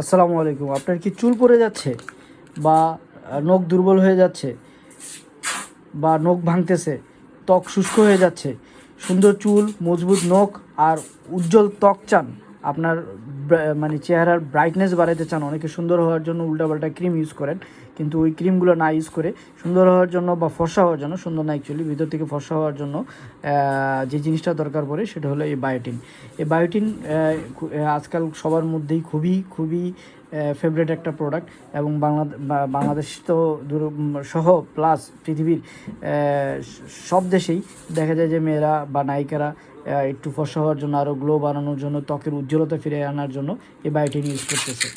আসসালামু আলাইকুম। আপনার কি চুল পড়ে যাচ্ছে বা নখ দুর্বল হয়ে যাচ্ছে বা নখ ভাঙতেছে, ত্বক শুষ্ক হয়ে যাচ্ছে, সুন্দর চুল, মজবুত নখ আর উজ্জ্বল ত্বক চান? আপনার মানে চেহারার ব্রাইটনেস বাড়াতে চান? অনেকে সুন্দর হওয়ার জন্য উল্টাপাল্টা ক্রিম ইউজ করেন, কিন্তু ওই ক্রিমগুলো না ইউজ করে সুন্দর হওয়ার জন্য বা ফর্সা হওয়ার জন্য, সুন্দর না অ্যাকচুয়ালি, ভিতর থেকে ফর্সা হওয়ার জন্য যে জিনিসটা দরকার পড়ে সেটা হলো এই বায়োটিন। এই বায়োটিন আজকাল সবার মধ্যেই খুবই খুবই ফেভারিট একটা প্রোডাক্ট, এবং বাংলাদেশ তো সহ প্লাস পৃথিবীর সব দেশেই দেখা যায় যে মেয়েরা বা নায়িকারা একটু ফর্সা হওয়ার জন্য, আরও গ্লো বানানোর জন্য, ত্বকের উজ্জ্বলতা ফিরে আনার জন্য এই বায়োটিন ইউজ করতেছে।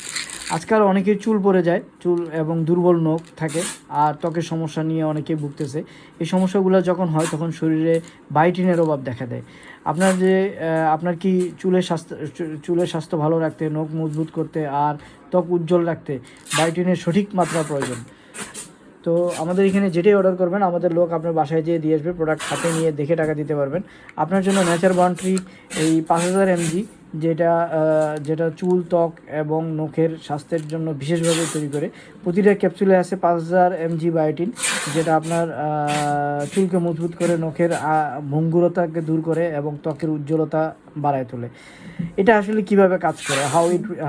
আজকাল অনেকের চুল পড়ে যায়, চুল এবং দুর্বল নখ থাকে, আর ত্বকের সমস্যা নিয়ে অনেকে ভুগতেছে। এই সমস্যাগুলো যখন হয় তখন শরীরে বায়োটিনের অভাব দেখা দেয়। আপনার কি চুলের স্বাস্থ্য ভালো রাখতে, নখ মজবুত করতে আর ত্বক উজ্জ্বল রাখতে বায়োটিনের সঠিক মাত্রা প্রয়োজন? তো আমাদের এখানে যেটাই অর্ডার করবেন, আমাদের লোক আপনার বাসায় যেয়ে দিয়ে আসবে, প্রোডাক্ট হাতে নিয়ে দেখে টাকা দিতে পারবেন। আপনার জন্য নেচার বাউন্ডারি এই 5000 mg, যেটা চুল, ত্বক এবং নখের স্বাস্থ্যের জন্য বিশেষভাবে তৈরি করে। প্রতিটা ক্যাপসুলে আছে 5000 mg বায়োটিন, যেটা আপনার চুলকে মজবুত করে, নখের ভঙ্গুরতাকে দূর করে এবং ত্বকের উজ্জ্বলতা বাড়ায় তোলে। এটা আসলে কিভাবে কাজ করে,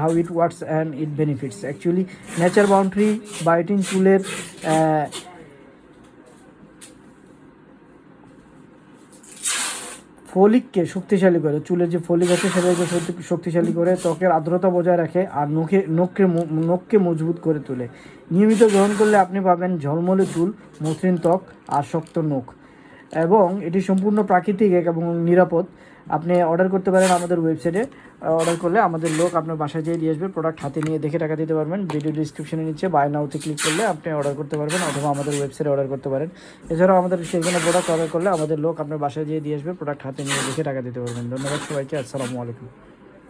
how it works and it benefits. Actually nature boundary বায়োটিন চুলের ফলিককে শক্তিশালী করে, চুলের যে ফলিক আছে সেটাকে শক্তিশালী করে, ত্বকের আর্দ্রতা বজায় রাখে আর নখকে মজবুত করে তোলে। নিয়মিত গ্রহণ করলে আপনি পাবেন ঝলমলে চুল, মসৃণ ত্বক আর শক্ত নখ, এবং এটি সম্পূর্ণ প্রাকৃতিক এবং নিরাপদ। আপনি অর্ডার করতে পারেন আমাদের ওয়েবসাইটে। অর্ডার করলে আমাদের লোক আপনার বাসায় যেয়ে দিয়ে আসবে, প্রোডাক্ট হাতে নিয়ে দেখে টাকা দিতে পারবেন। ভিডিও ডিসক্রিপশনে নিচে বাই নাওতে ক্লিক করলে আপনি অর্ডার করতে পারবেন, অথবা আমাদের ওয়েবসাইটে অর্ডার করতে পারেন। এছাড়াও আমাদের সেই কোনো প্রোডাক্ট অর্ডার করলে আমাদের লোক আপনার বাসায় যেয়ে দিয়ে আসবে, প্রোডাক্ট হাতে নিয়ে দেখে টাকা দিতে পারবেন। ধন্যবাদ সবাইকে। আসসালামু আলাইকুম।